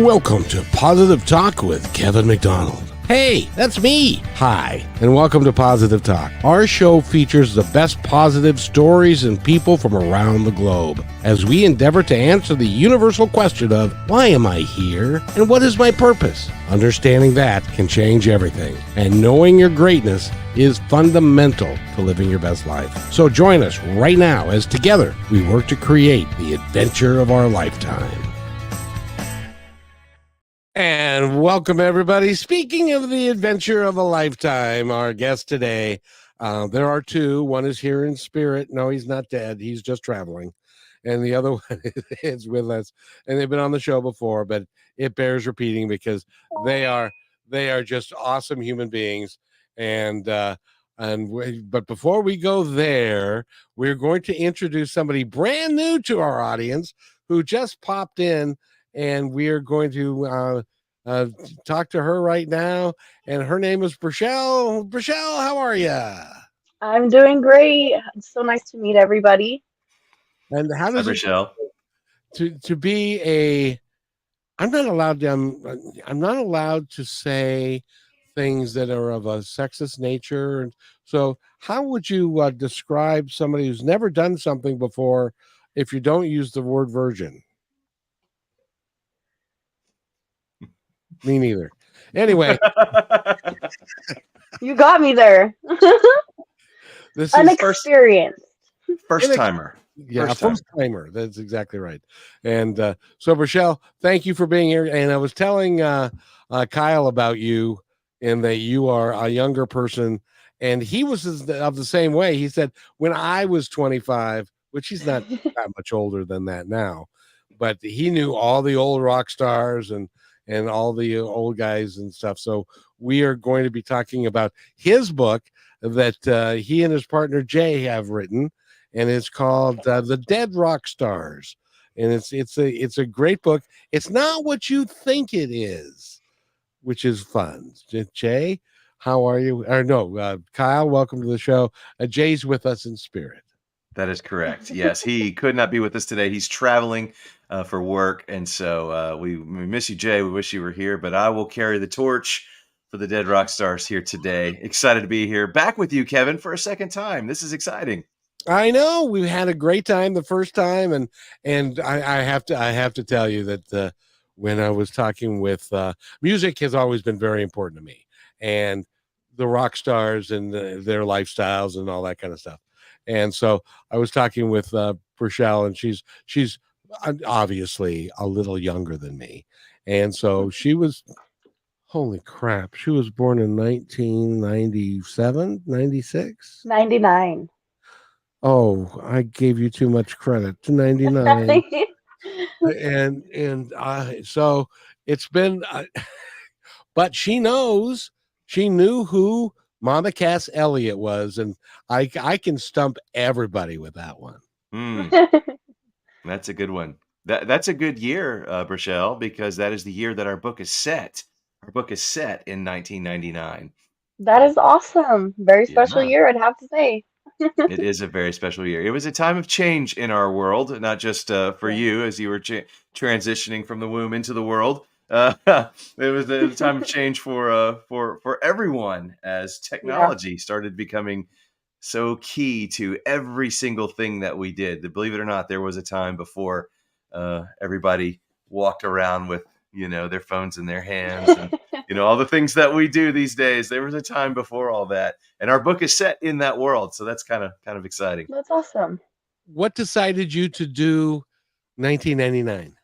Welcome to Positive Talk with Kevin McDonald. Hey, that's me. Hi, and welcome to Positive Talk. Our show features the best positive stories and people from around the globe as we endeavor to answer the universal question of why am I here and what is my purpose? Understanding that can change everything, and knowing your greatness is fundamental to living your best life. So join us right now as together we work to create the adventure of our lifetime. And welcome, everybody. Speaking of the adventure of a lifetime, our guest today, there are two. One is here in spirit. No, he's not dead. He's just traveling. And the other one is with us. And they've been on the show before, but it bears repeating because they are just awesome human beings. But before we go there, we're going to introduce somebody brand new to our audience who just popped in. And we are going to talk to her right now. And her name is Rochelle. Rochelle, how are you? I'm doing great. It's so nice to meet everybody. And how does Rochelle to be a? I'm not allowed to say things that are of a sexist nature. And so, how would you describe somebody who's never done something before if you don't use the word virgin? Me neither. Anyway, You got me there. this An is experience. first timer. Yeah, first timer. That's exactly right. And so, Rochelle, thank you for being here. And I was telling Kyle about you, and that you are a younger person, and he was of the same way. He said when I was 25, which he's not that much older than that now, but he knew all the old rock stars and all the old guys and stuff. So we are going to be talking about his book that he and his partner Jay have written, and it's called The Dead Rock Stars. And it's a great book. It's not what you think it is, which is fun. Jay, how are you? Or no, Kyle, welcome to the show. Jay's with us in spirit. That is correct. Yes, he could not be with us today. He's traveling for work, and so we miss you, Jay. We wish you were here, but I will carry the torch for the Dead Rock Stars here today. Excited to be here, back with you, Kevin, for a second time. This is exciting. I know we had a great time the first time, and I have to tell you that when I was talking with music has always been very important to me, and the rock stars and their lifestyles and all that kind of stuff. And so I was talking with Rochelle, and she's obviously a little younger than me, and so she was. Holy crap! She was born in 1997, 96, 99. Oh, I gave you too much credit to 99. So it's been, but she knew who Mama Cass Elliott was. And I can stump everybody with that one. That's a good one. That's a good year, Rochelle, because that is the year that our book is set. Our book is set in 1999. That is awesome. Very special Yeah. year, I'd have to say. It is a very special year. It was a time of change in our world, not just for you as you were transitioning from the womb into the world. It was a time of change for everyone as technology started becoming so key to every single thing that we did. Believe it or not, there was a time before everybody walked around with their phones in their hands and all the things that we do these days. There was a time before all that, and our book is set in that world, so that's kind of exciting. That's awesome. What decided you to do 1999?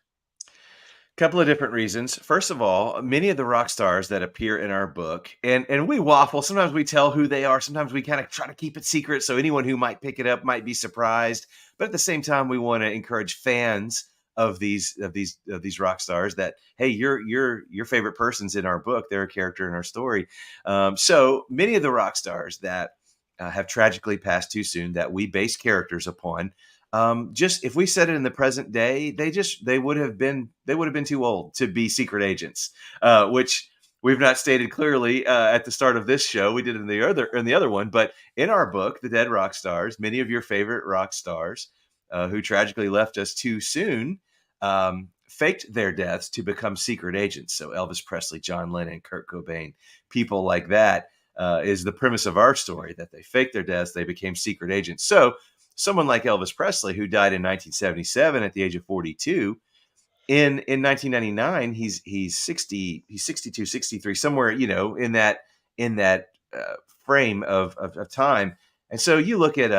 Couple of different reasons. First of all, many of the rock stars that appear in our book, and we waffle. Sometimes we tell who they are. Sometimes we kind of try to keep it secret, so anyone who might pick it up might be surprised. But at the same time, we want to encourage fans of these rock stars that, hey, your favorite person's in our book. They're a character in our story. So many of the rock stars that have tragically passed too soon that we base characters upon. Just if we said it in the present day, they would have been too old to be secret agents, which we've not stated clearly at the start of this show. We did in the other one, but in our book, The Dead Rock Stars, many of your favorite rock stars who tragically left us too soon faked their deaths to become secret agents. So Elvis Presley, John Lennon, Kurt Cobain, people like that is the premise of our story, that they faked their deaths, they became secret agents. So someone like Elvis Presley, who died in 1977 at the age of 42, in 1999, he's 60, he's 62, 63, somewhere, in that frame of time. And so you look at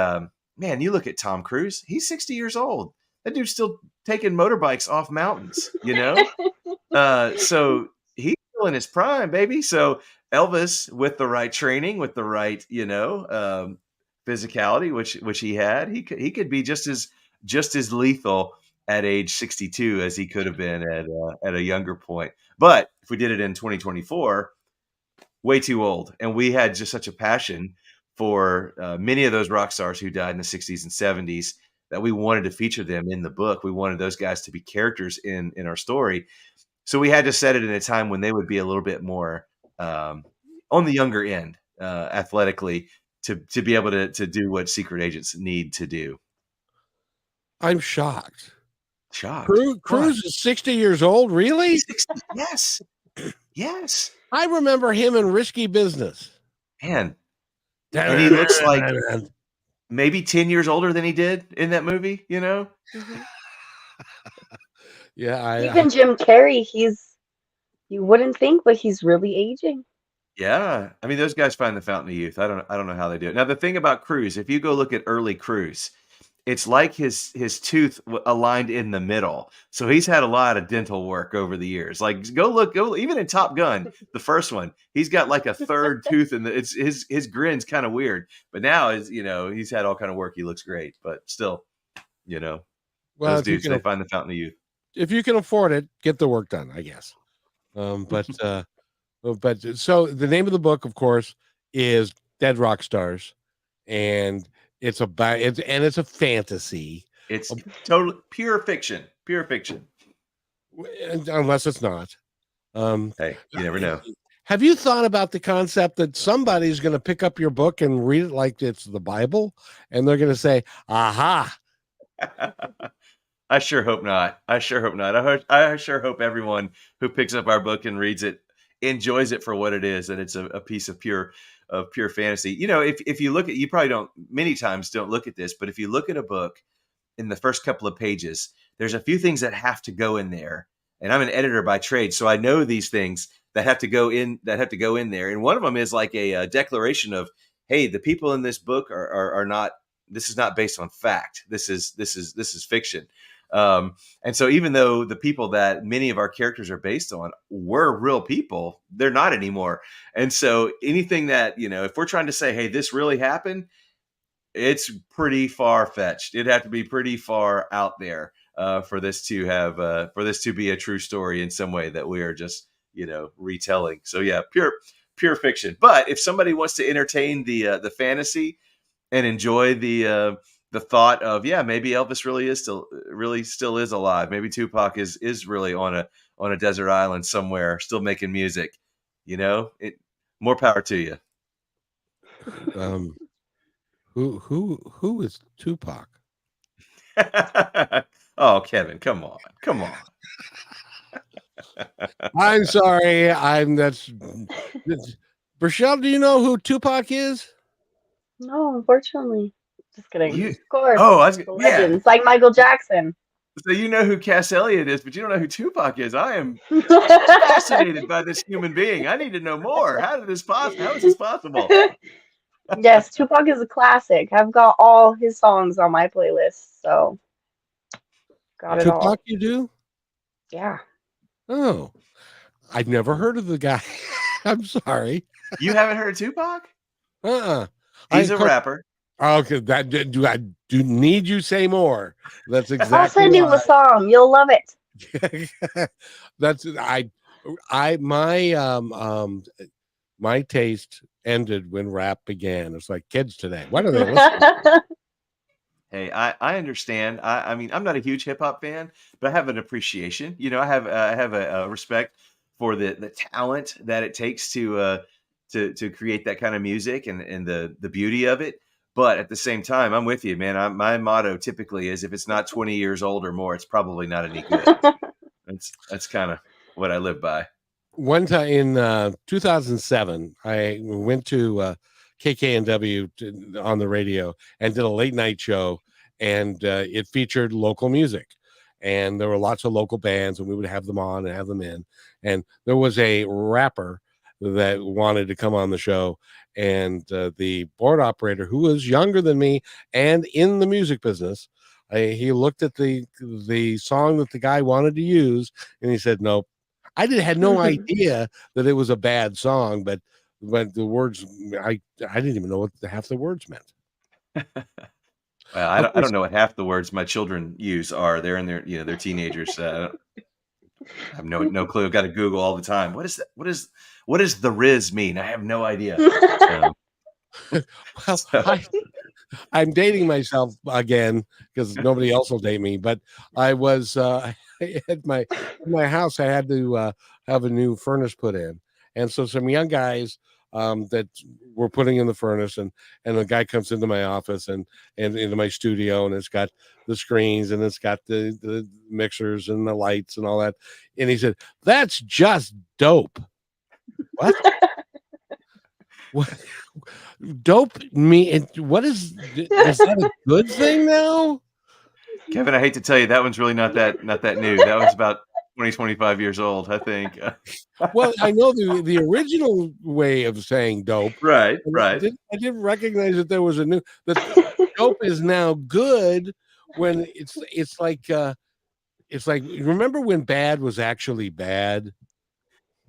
you look at Tom Cruise, he's 60 years old. That dude's still taking motorbikes off mountains, so he's still in his prime, baby. So Elvis, with the right training, with the right, physicality, which he had, he could be just as lethal at age 62 as he could have been at a younger point. But if we did it in 2024, way too old. And we had just such a passion for many of those rock stars who died in the 60s and 70s that we wanted to feature them in the book. We wanted those guys to be characters in our story. So we had to set it in a time when they would be a little bit more on the younger end athletically to be able to do what secret agents need to do. I'm shocked. Shocked. Cruise is 60 years old, really? 60, yes. Yes. I remember him in Risky Business. Man. And he looks like maybe 10 years older than he did in that movie, Mm-hmm. Yeah, even Jim Carrey, you wouldn't think, but he's really aging. Yeah. I mean, those guys find the fountain of youth. I don't know how they do it. Now, the thing about Cruise, if you go look at early Cruise, it's like his tooth aligned in the middle. So he's had a lot of dental work over the years. Like go even in Top Gun, the first one, he's got like a third tooth in his grin's kind of weird. But now he's had all kind of work. He looks great, but still, well, those dudes, they find the fountain of youth. If you can afford it, get the work done, I guess. But so the name of the book, of course, is Dead Rock Stars, and it's a fantasy. It's total pure fiction, unless it's not. Hey, you never know. Have you thought about the concept that somebody's going to pick up your book and read it like it's the Bible, and they're going to say, "Aha"? I sure hope not. I sure hope everyone who picks up our book and reads it enjoys it for what it is, and it's a piece of pure fantasy. If you look at, you probably many times don't look at this, but if you look at a book in the first couple of pages, there's a few things that have to go in there. And I'm an editor by trade, so I know these things that have to go in there. And one of them is like a declaration of, hey, the people in this book are not. This is not based on fact. This is fiction. And so even though the people that many of our characters are based on were real people, they're not anymore. And so anything that, if we're trying to say, hey, this really happened, it's pretty far-fetched. It'd have to be pretty far out there for this to be a true story in some way that we are just, retelling. So yeah, pure fiction. But if somebody wants to entertain the fantasy and enjoy the thought of, yeah, maybe Elvis really still is alive. Maybe Tupac is really on a desert island somewhere, still making music. More power to you. Who is Tupac? Oh, Kevin, come on. I'm sorry. Rochelle, do you know who Tupac is? No, unfortunately. Just kidding. Of course. Legends, like Michael Jackson. So you know who Cass Elliot is, but you don't know who Tupac is. I am fascinated by this human being. I need to know more. How is this possible? Yes, Tupac is a classic. I've got all his songs on my playlist, so got it all. Tupac, you do? Yeah. Oh, I've never heard of the guy. I'm sorry. You haven't heard of Tupac? He's a rapper. Okay, I do need you say more. That's exactly. I'll send you a song. You'll love it. That's my taste ended when rap began. It's like kids today. What are they listening? Hey, I understand. I mean, I'm not a huge hip hop fan, but I have an appreciation. I have a respect for the talent that it takes to create that kind of music and the beauty of it. But at the same time, I'm with you, man. My motto typically is, if it's not 20 years old or more, it's probably not any good. That's kind of what I live by. One time in 2007, I went to KKNW on the radio and did a late night show, and it featured local music. And there were lots of local bands, and we would have them on and have them in. And there was a rapper that wanted to come on the show, and the board operator, who was younger than me and in the music business, he looked at the song that the guy wanted to use, and he said, "Nope." Had no idea that it was a bad song, but the words, I didn't even know what half the words meant. Well, I don't know what half the words my children use are. They're in their, they're teenagers. I have no clue. I've got to Google all the time. What is that? What does the Riz mean? I have no idea. Well, I'm dating myself again because nobody else will date me. But I was at my house. I had to have a new furnace put in, and so some young guys that were putting in the furnace, and the guy comes into my office and into my studio, and it's got the screens and it's got the mixers and the lights and all that, and he said, "That's just dope." What? What? Dope me? What is that a good thing now? Kevin, I hate to tell you, that one's really not that new. That was about 25 years old, I think. Well, I know the original way of saying dope. Right. I didn't recognize that there was a new that dope is now good when it's like remember when bad was actually bad?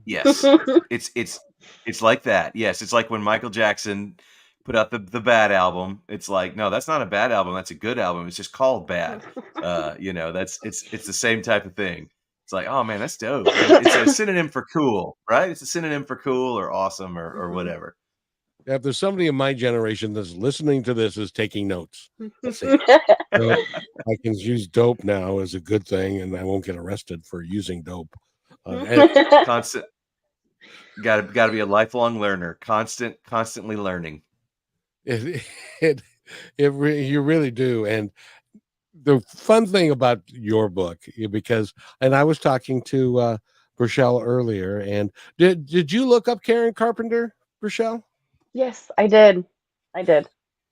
Yes. It's like that. Yes, it's like when Michael Jackson put out the Bad album. It's like, no, that's not a bad album. That's a good album. It's just called Bad. It's the same type of thing. It's like, oh man, that's dope. It's a synonym for cool, right? It's a synonym for cool or awesome or whatever. If there's somebody in my generation that's listening to this is taking notes, let's see. So I can use dope now as a good thing, and I won't get arrested for using dope. Constant. Got to be a lifelong learner. Constantly learning. You really do. And the fun thing about your book, because I was talking to Rochelle earlier, and did you look up Karen Carpenter, Rochelle? Yes, I did.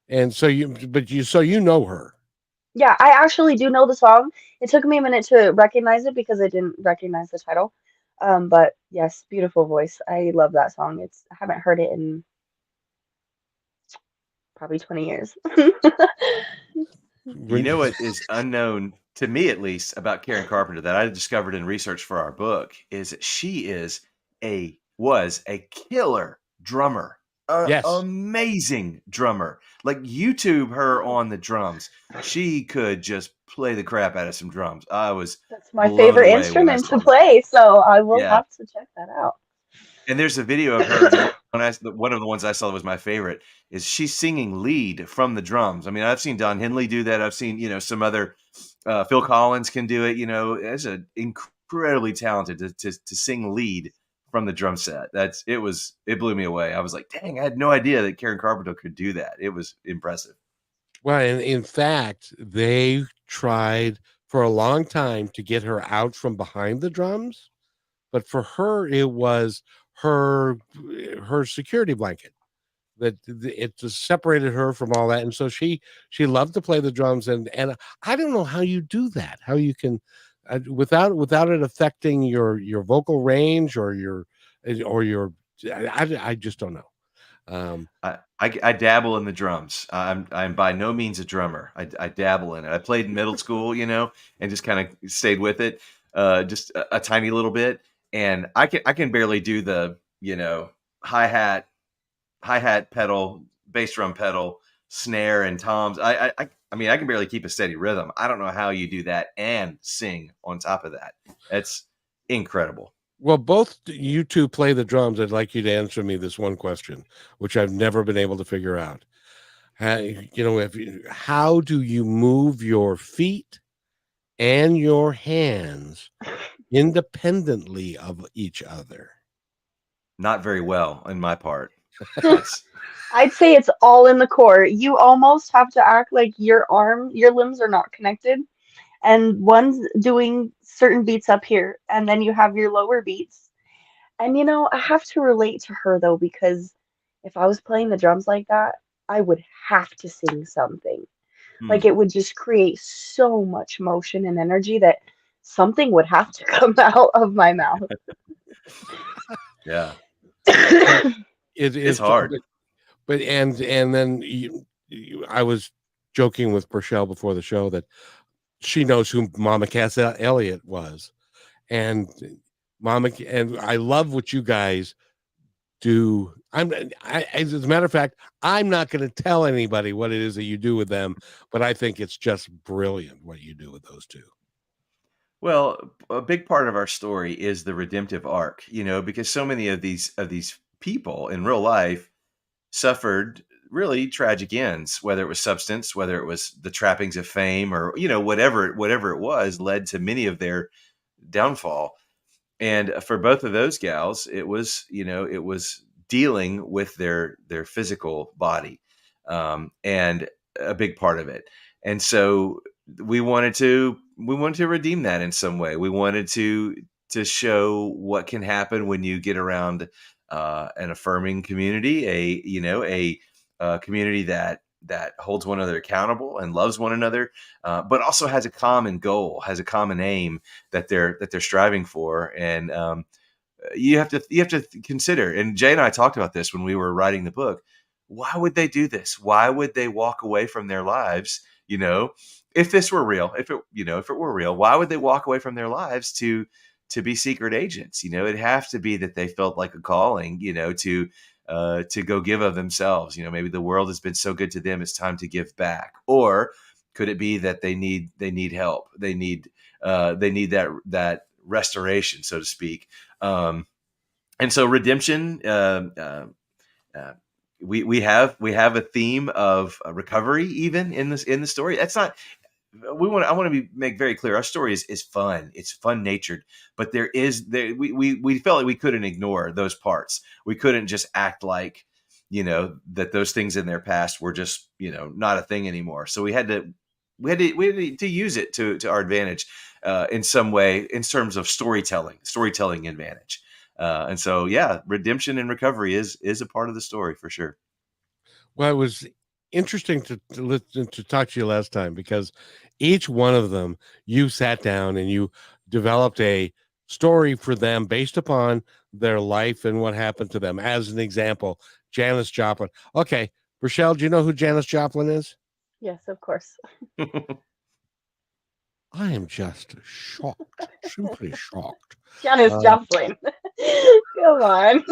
And so you know her. Yeah, I actually do know the song. It took me a minute to recognize it because I didn't recognize the title. But yes, beautiful voice. I love that song. I haven't heard it in probably 20 years. You know what is unknown to me, at least, about Karen Carpenter that I discovered in research for our book is that she was a killer drummer. Yes. Amazing drummer. Like, YouTube her on the drums. She could just play the crap out of some drums. That's my favorite instrument to play, so I will have to check that out. And there's a video of her. One of the ones I saw that was my favorite is she's singing lead from the drums. I mean, I've seen Don Henley do that. I've seen, some other Phil Collins can do it. As an incredibly talented to sing lead from the drum set. It blew me away. I was like, dang, I had no idea that Karen Carpenter could do that. It was impressive. Well, and in fact, they tried for a long time to get her out from behind the drums, but for her, it was her security blanket that it just separated her from all that. And so she loved to play the drums, and I don't know how you do that, how you can without it affecting your vocal range or your I just don't know. I dabble in the drums. I'm by no means a drummer. I dabble in it. I played in middle school, and just kind of stayed with it, just a tiny little bit. And I can barely do the hi-hat pedal, bass drum pedal, snare, and toms. I mean, I can barely keep a steady rhythm. I don't know how you do that and sing on top of that. That's incredible. Well, both you two play the drums. I'd like you to answer me this one question, which I've never been able to figure out. How do you move your feet and your hands independently of each other? Not very well in my part. I'd say it's all in the core. You almost have to act like your limbs are not connected. and one's doing certain beats up here, and then you have your lower beats. And I have to relate to her though, because if I was playing the drums like that, I would have to sing something. Hmm. Like it would just create so much motion and energy that something would have to come out of my mouth. Yeah, Well, it it's is, hard. but and then I was joking with Rochelle before the show that she knows who Mama Cass Elliott was, and and I love what you guys do. As a matter of fact, I'm not going to tell anybody what it is that you do with them, but I think it's just brilliant what you do with those two. Well, a big part of our story is the redemptive arc, because so many of these people in real life suffered really tragic ends, whether it was substance, whether it was the trappings of fame, or whatever it was, led to many of their downfall. And for both of those gals, it was dealing with their physical body, and a big part of it. And so we wanted to redeem that in some way. We wanted to show what can happen when you get around an affirming community, a community that holds one another accountable and loves one another, but also has a common goal, has a common aim that they're striving for. And you have to consider. And Jay and I talked about this when we were writing the book. Why would they do this? Why would they walk away from their lives? If this were real, if it were real, why would they walk away from their lives to be secret agents? It'd have to be that they felt like a calling, to go give of themselves. Maybe the world has been so good to them, it's time to give back. Or could it be that they need help? They need that restoration, so to speak. And so redemption, uh, we have a theme of recovery even in the story. That's not I want to make very clear. Our story is fun. It's fun natured, but we felt like we couldn't ignore those parts. We couldn't just act like, that those things in their past were just, not a thing anymore. So we had to use it to our advantage, in some way, in terms of storytelling advantage. And so, yeah, redemption and recovery is a part of the story for sure. Well, it was interesting to listen to talk to you last time because each one of them you sat down and you developed a story for them based upon their life and what happened to them. As an example, Janis Joplin. Okay, Rochelle, do you know who Janis Joplin is? Yes, of course. I am just shocked, simply shocked. Janis Uh, Joplin. Come on.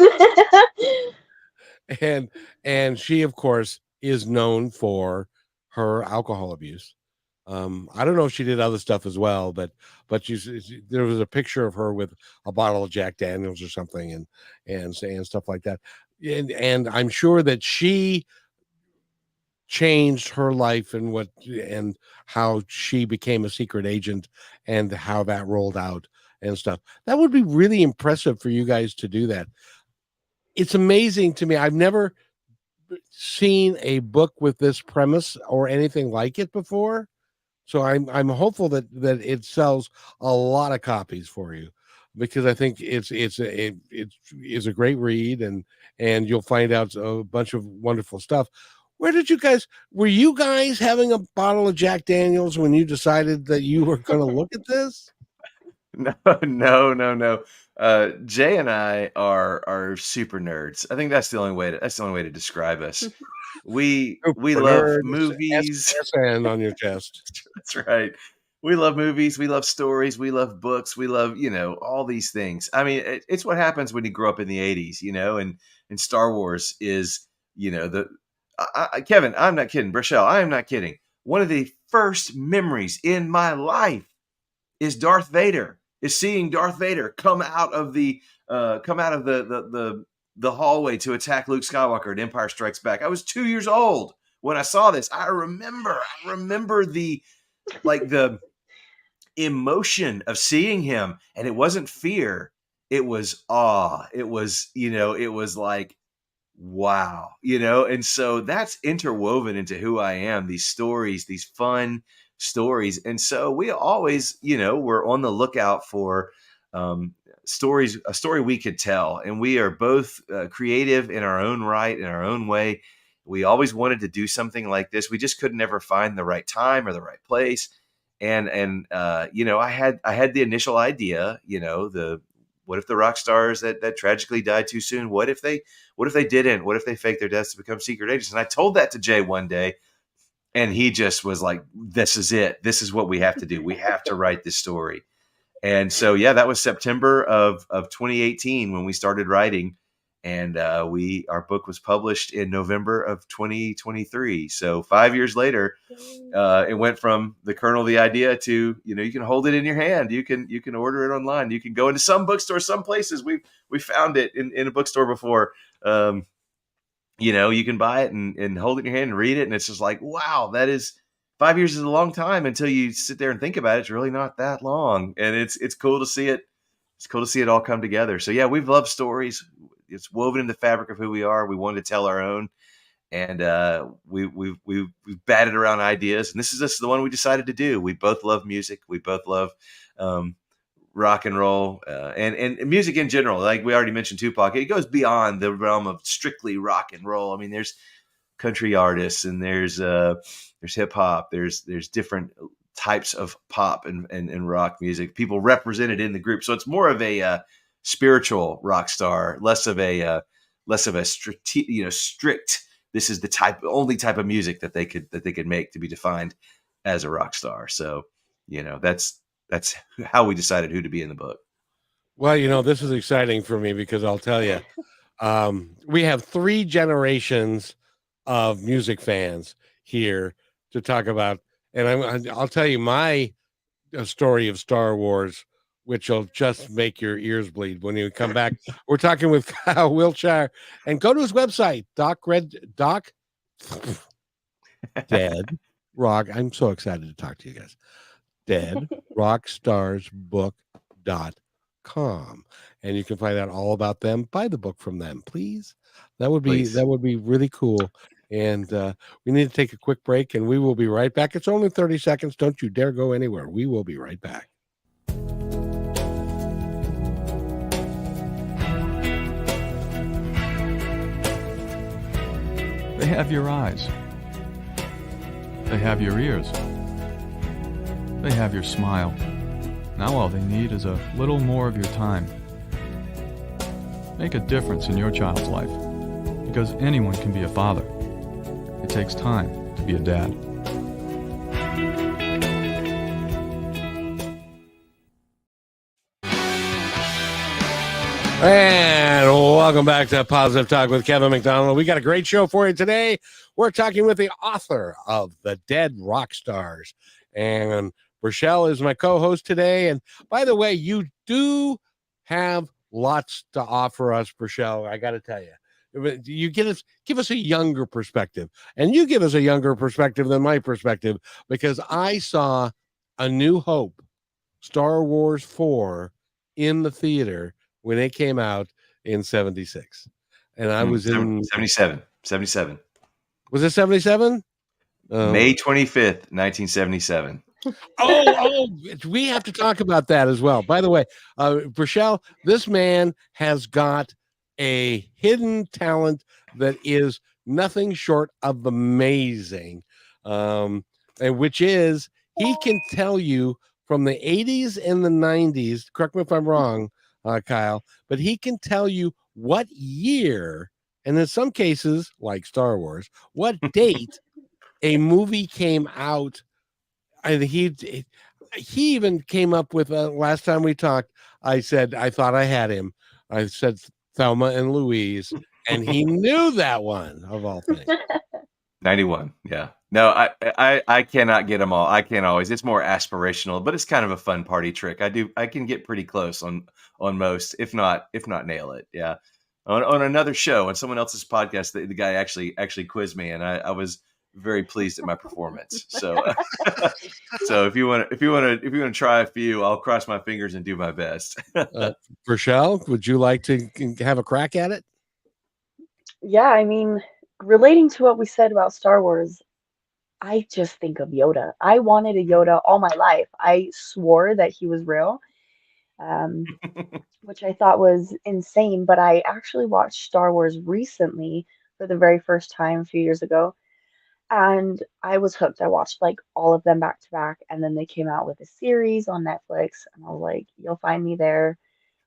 and she, of course, is known for her alcohol abuse. I don't know if she did other stuff as well, but there was a picture of her with a bottle of Jack Daniels or something, and stuff like that. And I'm sure that she changed her life and how she became a secret agent and how that rolled out and stuff. That would be really impressive for you guys to do that. It's amazing to me. I've never seen a book with this premise or anything like it before. So I'm hopeful that it sells a lot of copies for you, because I think it's a great read, and you'll find out a bunch of wonderful stuff. Were you guys having a bottle of Jack Daniels when you decided that you were going to look at this? No, no, no. Jay and I are super nerds. I think that's the only way to describe us. We Super love nerd, movies. SN on your chest. That's right. We love movies. We love stories. We love books. We love, all these things. I mean, it's what happens when you grow up in the '80s, and Star Wars is, the Kevin. I'm not kidding. Rochelle, I am not kidding. One of the first memories in my life is Darth Vader. Is seeing Darth Vader come out of the hallway to attack Luke Skywalker at Empire Strikes Back. I was 2 years old when I saw this. I remember the emotion of seeing him, and it wasn't fear, it was awe. It was like, wow. And so that's interwoven into who I am. These stories, these fun stories. And so we always, were on the lookout for a story we could tell. And we are both creative in our own right, in our own way. We always wanted to do something like this. We just couldn't ever find the right time or the right place. And I had the initial idea, what if the rock stars that tragically died too soon? What if they didn't? What if they faked their deaths to become secret agents? And I told that to Jay one day, and he just was like, "This is it. This is what we have to do. We have to write this story." And so, yeah, that was September of 2018 when we started writing, and our book was published in November of 2023. So 5 years later, it went from the kernel of the idea to, you can hold it in your hand. You can order it online. You can go into some bookstores, some places. We found it in a bookstore before. You can buy it and hold it in your hand and read it. And it's just like, wow, 5 years is a long time until you sit there and think about it. It's really not that long. And it's cool to see it. It's cool to see it all come together. So yeah, we've loved stories. It's woven in the fabric of who we are. We wanted to tell our own. And we've batted around ideas. And this is the one we decided to do. We both love music. We both love rock and roll and music in general. Like we already mentioned Tupac, it goes beyond the realm of strictly rock and roll. I mean, there's country artists and there's hip hop. There's different types of pop and rock music, people represented in the group. So it's more of a spiritual rock star, less of a strict. This is the only type of music that they could make to be defined as a rock star. So, that's how we decided who to be in the book. Well, this is exciting for me because I'll tell you, we have 3 generations of music fans here to talk about. And I'll tell you my story of Star Wars, which will just make your ears bleed when you come back. We're talking with Kyle Wiltshire, and go to his website, Dead Rock. I'm so excited to talk to you guys. deadrockstarsbook.com, and you can find out all about them. Buy the book from them, please. That would be really cool. And we need to take a quick break, and we will be right back. It's only 30 seconds. Don't you dare go anywhere. We will be right back. They have your eyes. They have your ears. They have your smile. Now all they need is a little more of your time. Make a difference in your child's life, because anyone can be a father. It takes time to be a dad. And welcome back to Positive Talk with Kevin McDonald. We got a great show for you today. We're talking with the author of The Dead Rock Stars. And Rochelle is my co-host today. And by the way, you do have lots to offer us, Rochelle. I got to tell you. You give us a younger perspective, and you give us a younger perspective than my perspective, because I saw A New Hope, Star Wars 4 in the theater when it came out in 76. And I was in 77. Was it 77? May 25th, 1977. Oh, we have to talk about that as well. By the way, Rochelle, this man has got a hidden talent that is nothing short of amazing, and which is he can tell you from the 80s and the 90s, correct me if I'm wrong, Kyle, but he can tell you what year, and in some cases, like Star Wars, what date a movie came out. And he even came up with, last time we talked, I said, I thought I had him. I said Thelma and Louise, and he knew that one of all things. 91. Yeah. No, I cannot get them all. I can't always. It's more aspirational, but it's kind of a fun party trick. I can get pretty close on most, if not nail it. Yeah. On another show, on someone else's podcast, the guy actually quizzed me, and I was very pleased at my performance. So so if you want to try a few, I'll cross my fingers and do my best. Rochelle, would you like to have a crack at it? Yeah, I mean, relating to what we said about Star Wars, I just think of Yoda. I wanted a Yoda all my life. I swore that he was real, um, which I thought was insane. But I actually watched Star Wars recently for the very first time a few years ago, and I was hooked. I watched like all of them back to back, and then they came out with a series on Netflix, and I was like, "You'll find me there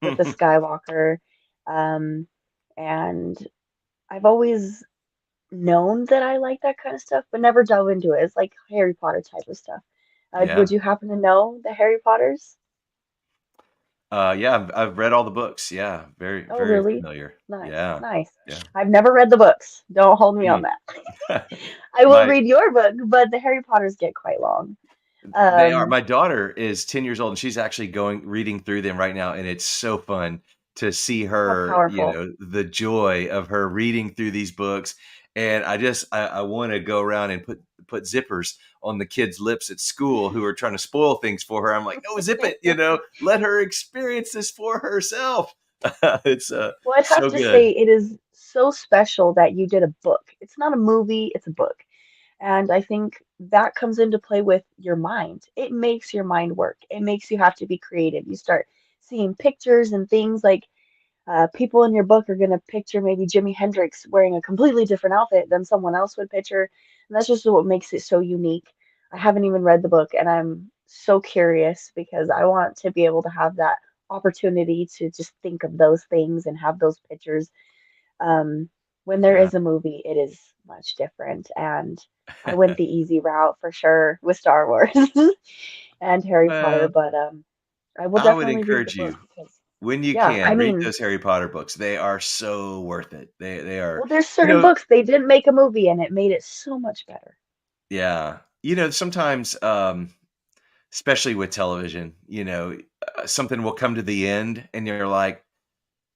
with the Skywalker." Um, and I've always known that I like that kind of stuff, but never dove into it. It's like Harry Potter type of stuff. Would Yeah. you happen to know the Harry Potters? Yeah, I've read all the books. Yeah, very, Oh, very really? familiar. Nice, Yeah, nice. yeah. I've never read the books. Don't hold me on Mm. that. I will My read your book, but the Harry Potters get quite long. They are. Um, My daughter is 10 years old and she's actually reading through them right now. And it's so fun to see how her, powerful. the joy of her reading through these books. And I want to go around and put zippers on the kids' lips at school who are trying to spoil things for her. I'm like, no, zip it, let her experience this for herself. It's Well, I'd have so to say good. it is so special that you did a book. It's not a movie, it's a book. And I think that comes into play with your mind. It makes your mind work. It makes you have to be creative. You start seeing pictures and things like people in your book are going to picture maybe Jimi Hendrix wearing a completely different outfit than someone else would picture. And that's just what makes it so unique. I haven't even read the book and I'm so curious because I want to be able to have that opportunity to just think of those things and have those pictures. Um, when there Yeah. is a movie, it is much different. And I went the easy route for sure with Star Wars and Harry Potter, Well, but I will I would definitely read the encourage book you because, when you yeah, I can read mean, those Harry Potter books. They are so worth it. They are, well, there's you certain know, books they didn't make a movie and it made it so much better. yeah. Sometimes especially with television, something will come to the end and you're like,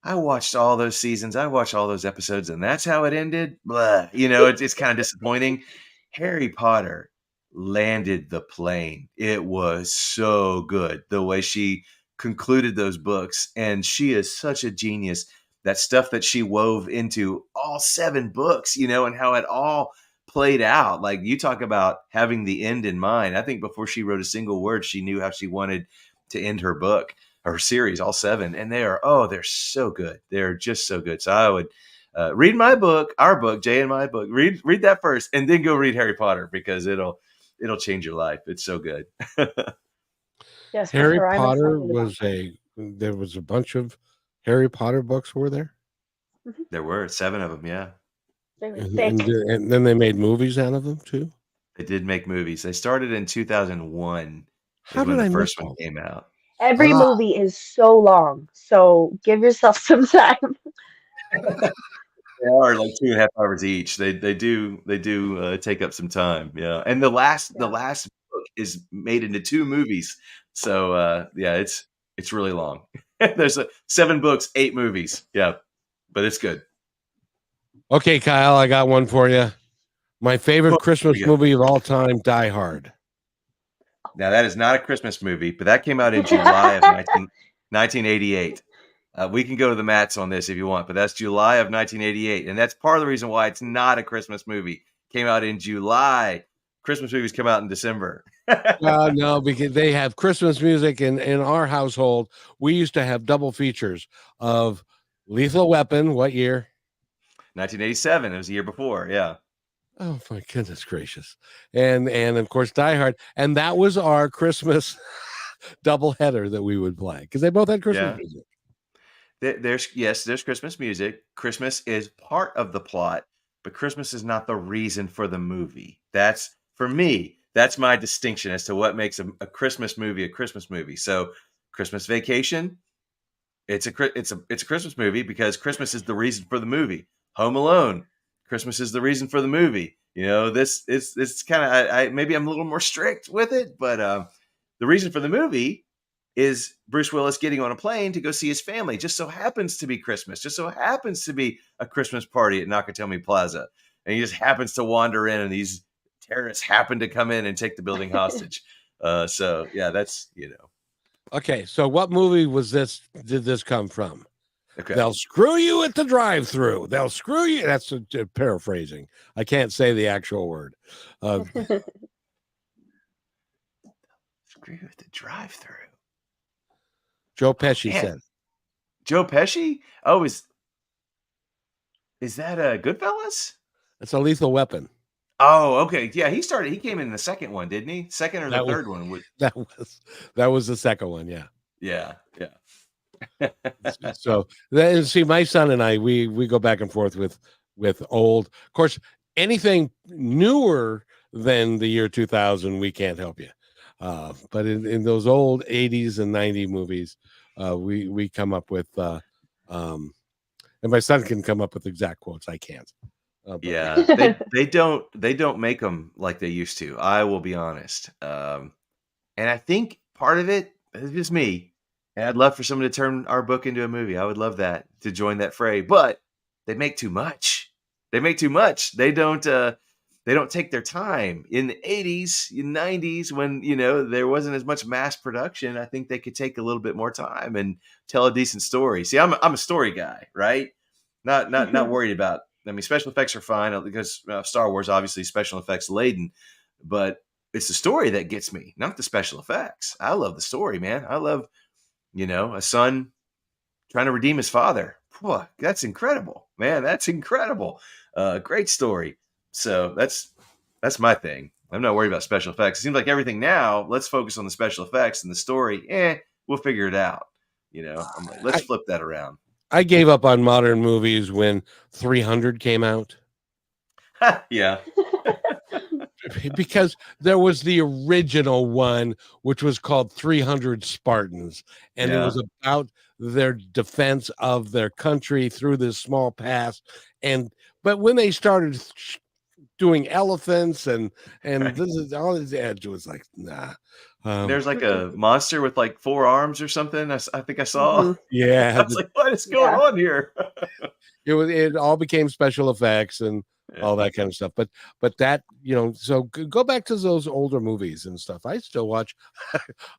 I watched all those seasons, I watched all those episodes, and that's how it ended. Blah. It's kind of disappointing. Harry Potter landed the plane. It was so good the way she concluded those books. And she is such a genius. That stuff that she wove into all 7 books, and how it all played out. Like you talk about having the end in mind. I think before she wrote a single word, she knew how she wanted to end her book or series, all 7, and they're so good. They're just so good. So I would read my book, our book, Jay and my book. Read that first, and then go read Harry Potter because it'll change your life. It's so good. Yes, for Harry sure. I'm Potter excited about was that. there was a bunch of Harry Potter books, were there? Mhm. There were 7 of them. Yeah, They were And thick. and then they made movies out of them too? they did make movies. They started in 2001 How is when did the I miss first one all came out. Every Ah, movie is so long, so give yourself some time. They are like 2.5 hours each. They do take up some time. Yeah, and the Yeah. last book is made into 2 movies. So yeah, it's really long. There's 7 books, 8 movies. Yeah, but it's good. okay, Kyle, I got one for you. My favorite Cool. Christmas Here we go. movie of all time, Die Hard. Now that is not a Christmas movie, but that came out in July of 1988. We can go to the mats on this if you want, but that's July of 1988, and that's part of the reason why it's not a Christmas movie. Came out in July. Christmas movies come out in December. No, because they have Christmas music in our household. We used to have double features of Lethal Weapon. What year? 1987. It was the year before. Yeah. Oh my goodness gracious! And of course Die Hard, and that was our Christmas double header that we would play because they both had Christmas Yeah. music. There's Christmas music. Christmas is part of the plot, but Christmas is not the reason for the movie. That's for me. That's my distinction as to what makes a Christmas movie a Christmas movie. So, Christmas Vacation, it's a Christmas movie because Christmas is the reason for the movie. Home Alone, Christmas is the reason for the movie. This is it's kind of I maybe I'm a little more strict with it, but the reason for the movie is Bruce Willis getting on a plane to go see his family. Just so happens to be Christmas. Just so happens to be a Christmas party at Nakatomi Plaza, and he just happens to wander in, and these terrorists happen to come in and take the building hostage. So yeah, that's. Okay, so what movie was this? Did this come from? Okay. They'll screw you at the drive-through. They'll screw you. That's paraphrasing. I can't say the actual word. Screw at the drive-through. Joe Pesci Man. said. Joe Pesci? Oh, is that Goodfellas? It's a Lethal Weapon. Oh, okay. Yeah, he came in the second one, didn't he? Second or the third one? That was the second one, yeah. Yeah. So see, my son and I, we go back and forth with old. Of course, anything newer than the year 2000, we can't help you. But in those old 80s and 90 movies, we come up with and my son can come up with exact quotes. I can't. Yeah, they don't make them like they used to. I will be honest. And I think part of it is just me. And I'd love for someone to turn our book into a movie. I would love that, to join that fray. But they make too much. They don't take their time. In the 80s, 90s, when there wasn't as much mass production, I think they could take a little bit more time and tell a decent story. See, I'm a story guy, right? Not worried about. I mean, special effects are fine because Star Wars, obviously, special effects laden, but it's the story that gets me, not the special effects. I love the story, man. I love, a son trying to redeem his father. Whew, that's incredible, man. That's incredible. Great story. So that's my thing. I'm not worried about special effects. It seems like everything now, let's focus on the special effects, and the story, we'll figure it out. I'm like, let's flip that around. I gave up on modern movies when 300 came out. Yeah. Because there was the original one, which was called 300 Spartans, and it was about their defense of their country through this small pass. But when they started doing elephants and Right. this is all this edge was like, nah. There's like a monster with like 4 arms or something. I think I saw. Yeah, I was like, what is going on here? it all became special effects and all that kind of stuff. But that, so go back to those older movies and stuff. I still watch.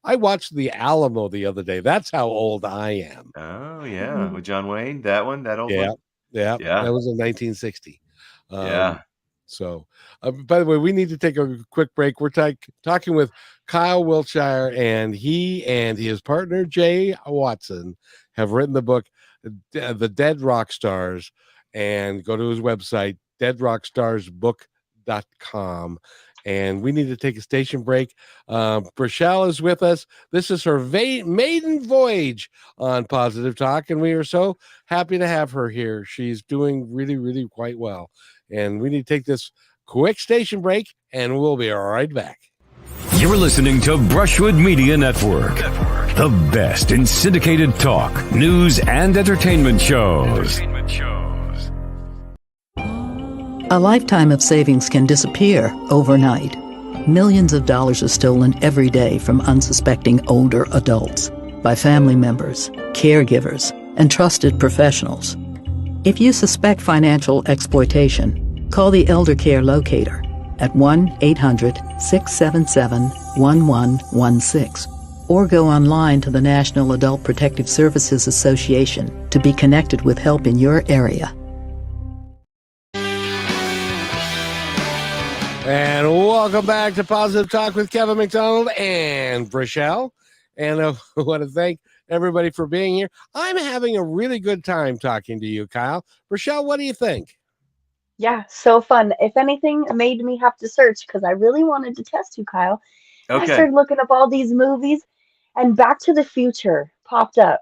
I watched The Alamo the other day. That's how old I am. Oh yeah, with John Wayne, that old one. Yeah. That was in 1960. So, by the way, we need to take a quick break. We're talking with Kyle Wiltshire, and he and his partner, Jay Watson, have written the book, The Dead Rock Stars, and go to his website, deadrockstarsbook.com. And we need to take a station break. Rochelle is with us. This is her maiden voyage on Positive Talk, and we are so happy to have her here. She's doing really, really quite well. And we need to take this quick station break, and we'll be right back. You're listening to Brushwood Media Network, the best in syndicated talk, news, and entertainment shows. A lifetime of savings can disappear overnight. Millions of dollars are stolen every day from unsuspecting older adults by family members, caregivers, and trusted professionals. If you suspect financial exploitation, call the Elder Care Locator at 1-800-677-1116 or go online to the National Adult Protective Services Association to be connected with help in your area. And welcome back to Positive Talk with Kevin McDonald and Rochelle. And I want to thank everybody for being here. I'm having a really good time talking to you, Kyle. Rochelle, what do you think? Yeah, so fun. If anything, it made me have to search because I really wanted to test you, Kyle. Okay. I started looking up all these movies, and Back to the Future popped up.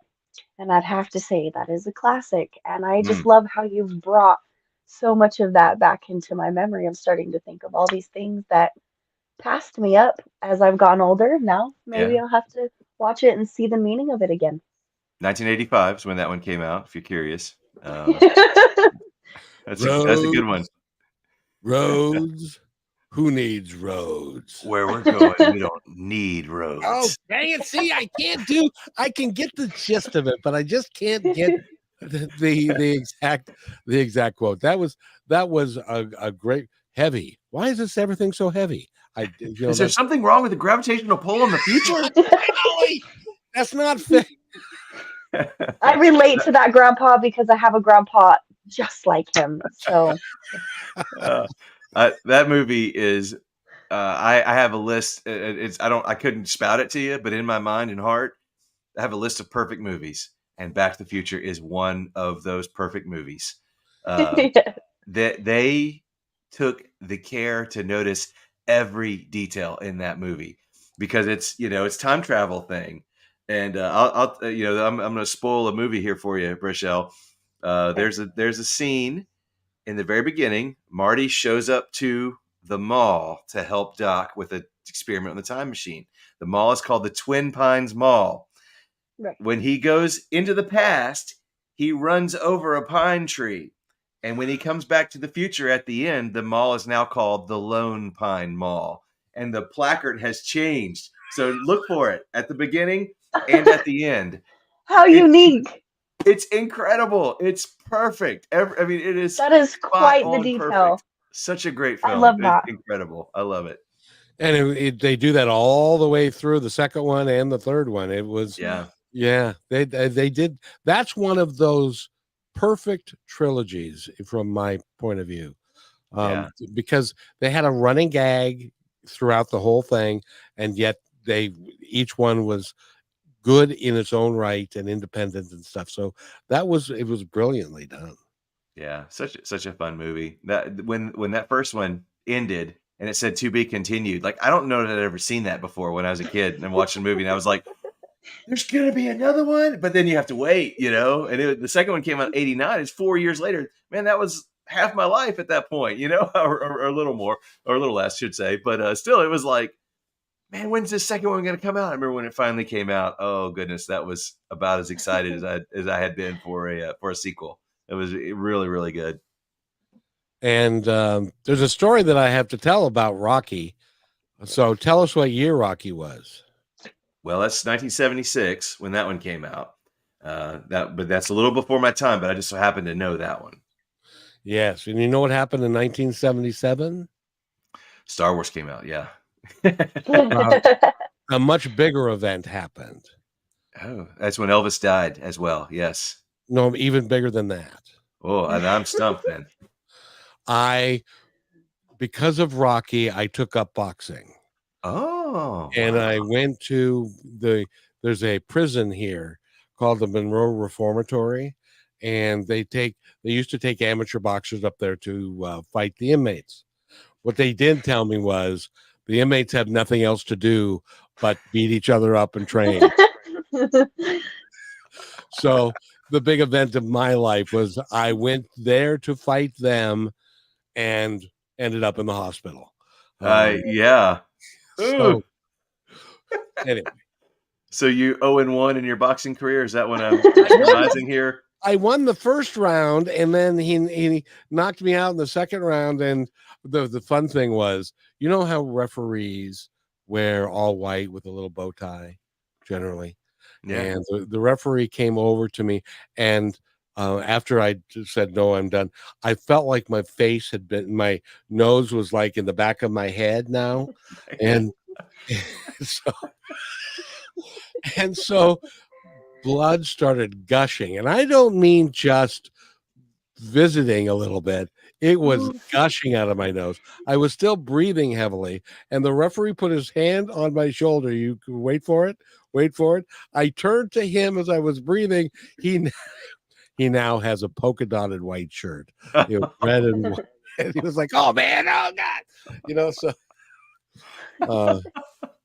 And I'd have to say that is a classic. And I just love how you've brought so much of that back into my memory. I'm starting to think of all these things that passed me up as I've gotten older. Now maybe I'll have to watch it and see the meaning of it again. 1985 is when that one came out, if you're curious. That's a good one. Roads. Who needs roads? Where we're going, we don't need roads. Oh, dang it. See, I can get the gist of it, but I just can't get the exact quote. That was a great heavy. Why is this everything so heavy? Is there something wrong with the gravitational pull in the future? That's not fair. I relate to that grandpa because I have a grandpa just like him. So Uh, that movie is. I have a list. I couldn't spout it to you, but in my mind and heart, I have a list of perfect movies, and Back to the Future is one of those perfect movies. Um, yeah. that they took the care to notice every detail in that movie because it's time travel thing, and I'm going to spoil a movie here for you, Brichelle. There's a scene in the very beginning. Marty shows up to the mall to help Doc with an experiment on the time machine. The mall is called the Twin Pines Mall. Right. When he goes into the past, he runs over a pine tree. And when he comes back to the future at the end, the mall is now called the Lone Pine Mall. And the placard has changed. So look for it at the beginning and at the end. How It's unique. it's incredible. It's perfect. It is That is spot quite the on detail. perfect. Such a great I film. love It's that. incredible. I love it. And they do that all the way through the second one and the third one. It was, Yeah. yeah, they did. That's one of those perfect trilogies from my point of view, Yeah. because they had a running gag throughout the whole thing, and yet each one was good in its own right and independent and stuff. So it was brilliantly done. Yeah, such a fun movie. That when that first one ended and it said to be continued, like I don't know that I'd ever seen that before when I was a kid and watching the movie, and I was like, "There's gonna be another one," but then you have to wait, And the second one came out in '89. It's 4 years later. Man, that was half my life at that point, or a little more, or a little less, should say. But still, it was like, man, when's this second one gonna come out? I remember when it finally came out. Oh goodness, that was about as excited as I had been for a sequel. It was really, really good. And there's a story that I have to tell about Rocky. So tell us what year Rocky was. Well, that's 1976 when that one came out. But that's a little before my time, but I just so happened to know that one. Yes, and you know what happened in 1977? Star Wars came out, yeah. A much bigger event happened. Oh, that's when Elvis died as well. Yes. No, even bigger than that. Oh, and I'm stumped then. Because of Rocky, I took up boxing. Oh, and wow. I went to there's a prison here called the Monroe Reformatory, and they used to take amateur boxers up there to fight the inmates. What they did tell me was the inmates had nothing else to do but beat each other up and train. So the big event of my life was I went there to fight them and ended up in the hospital. Yeah. So anyway. So you 0-1 in your boxing career? Is that what I'm surmising here? I won the first round, and then he knocked me out in the second round. And the fun thing was, you know how referees wear all white with a little bow tie, generally. Yeah. And the referee came over to me, and after I just said no, I'm done, I felt like my nose was like in the back of my head now, and so blood started gushing, and I don't mean just visiting a little bit. It was gushing out of my nose. I was still breathing heavily, and the referee put his hand on my shoulder. You can wait for it. I turned to him as I was breathing. He now has a polka dotted white shirt. It was red and white. And he was like, "Oh man, oh God," So.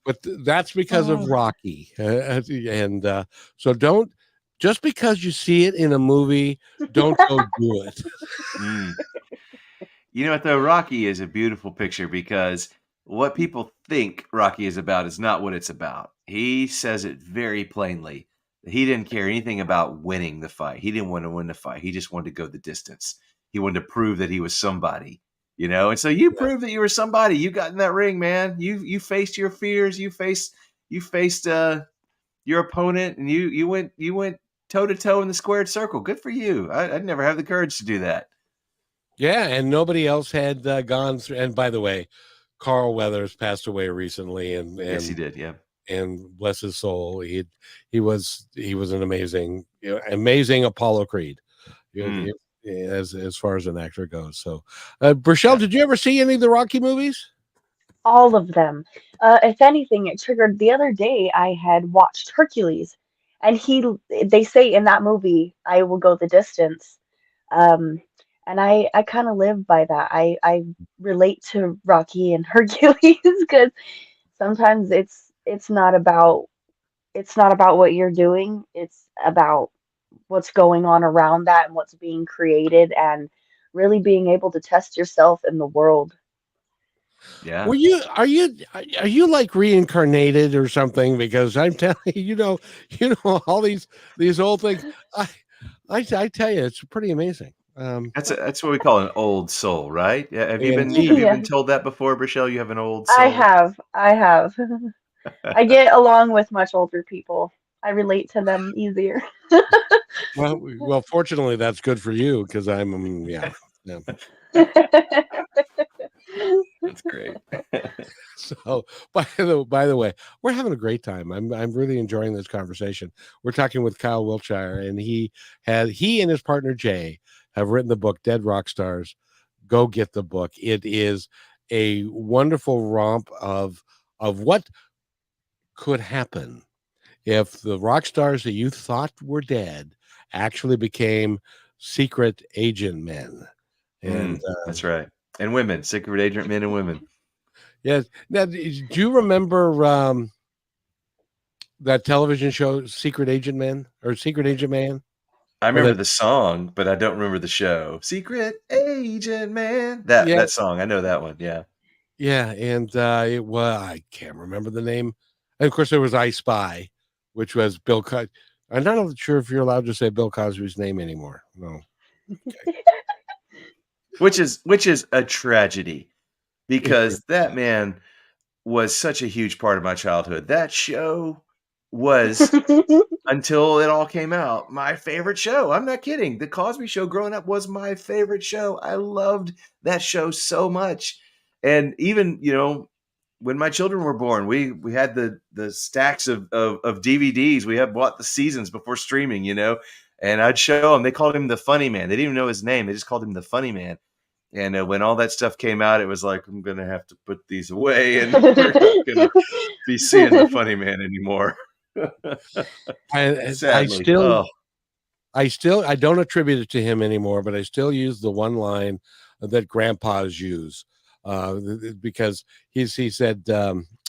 But that's because of Rocky, and so don't, just because you see it in a movie, don't go do it. You know what, though? Rocky is a beautiful picture because what people think Rocky is about is not what it's about. He says it very plainly. He didn't care anything about winning the fight. He didn't want to win the fight. He just wanted to go the distance. He wanted to prove that he was somebody. And so you proved that you were somebody. You got in that ring, man. You faced your fears. You faced your opponent, and you went toe to toe in the squared circle. Good for you. I'd never have the courage to do that. Yeah, and nobody else had gone through. And by the way, Carl Weathers passed away recently, and Yes, he did. Yeah, and bless his soul, he was an amazing Apollo Creed, Mm. as far as an actor goes. So, Rochelle, did you ever see any of the Rocky movies? All of them. If anything, it triggered the other day I had watched Hercules, and they say in that movie, I will go the distance. Um, and I kind of live by that. I relate to Rocky and Hercules because sometimes it's not about what you're doing. It's about what's going on around that and what's being created and really being able to test yourself in the world. Yeah. Are you like reincarnated or something? Because I'm telling you, all these old things. I tell you, it's pretty amazing. That's what we call an old soul, right? Yeah. Have you Indeed. been told that before, Rochelle? You have an old I soul. have. I get along with much older people. I relate to them easier. Well, fortunately, that's good for you because yeah. That's great. So, by the way, we're having a great time. I'm really enjoying this conversation. We're talking with Kyle Wiltshire, and he and his partner Jay have written the book Dead Rock Stars. Go get the book. It is a wonderful romp of what could happen if the rock stars that you thought were dead actually became secret agent men. And that's right. And women, secret agent men and women. Yes. Now, do you remember that television show, Secret Agent Men or Secret Agent Man? I remember the song, but I don't remember the show. Secret Agent Man. That song, I know that one. Yeah. Yeah, and I can't remember the name. And of course, there was I Spy, which was Bill Cosby. I'm not sure if you're allowed to say Bill Cosby's name anymore. No. Okay. Which is a tragedy because that man was such a huge part of my childhood. That show was, until it all came out, my favorite show. I'm not kidding. The Cosby Show growing up was my favorite show. I loved that show so much. And even, when my children were born, we had the stacks of DVDs. We had bought the seasons before streaming, and I'd show them. They called him the Funny Man. They didn't even know his name. They just called him the Funny Man. And when all that stuff came out, it was like, I'm going to have to put these away, and we're not going to be seeing the Funny Man anymore. Sadly. I don't attribute it to him anymore, but I still use the one line that grandpas use because he said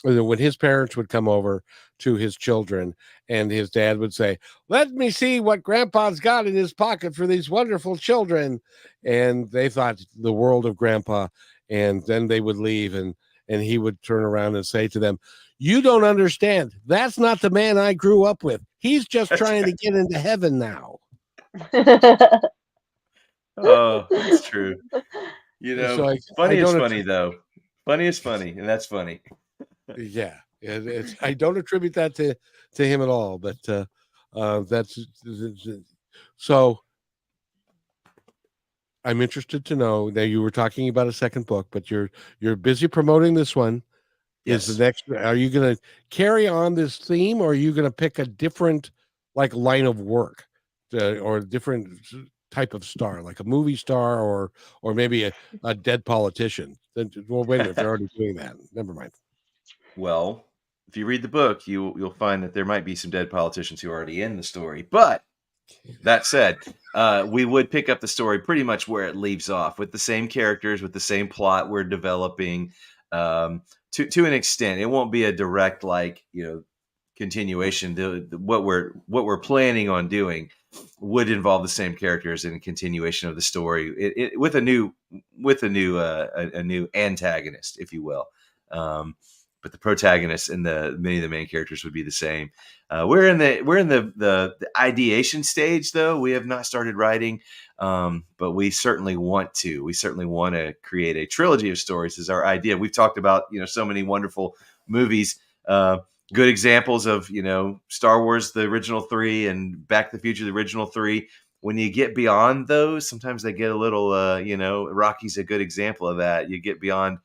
when his parents would come over to his children and his dad would say, "Let me see what grandpa's got in his pocket for these wonderful children." And they thought the world of grandpa. And then they would leave and he would turn around and say to them, "You don't understand. That's not the man I grew up with. He's just trying to get into heaven now." Oh, that's true. So funny is funny, though. Funny is funny, and that's funny. Yeah, I don't attribute that to him at all, but that's so. I'm interested to know that you were talking about a second book, but you're busy promoting this one. Yes. Is the next? Are you going to carry on this theme, or are you going to pick a different line of work, or a different type of star, like a movie star, or maybe a dead politician? Well, wait a minute, they're already doing that. Never mind. Well, if you read the book, you'll find that there might be some dead politicians who are already in the story. But that said, we would pick up the story pretty much where it leaves off, with the same characters, with the same plot we're developing. To an extent, it won't be a direct continuation. What we're planning on doing would involve the same characters in a continuation of the story, with a new antagonist, if you will. But the protagonist and many of the main characters would be the same. We're in the ideation stage, though. We have not started writing, but we certainly want to. We certainly want to create a trilogy of stories. Is our idea. We've talked about so many wonderful movies. Good examples of Star Wars, the original 3, and Back to the Future, the original 3. When you get beyond those, sometimes they get a little. Rocky's a good example of that. You get beyond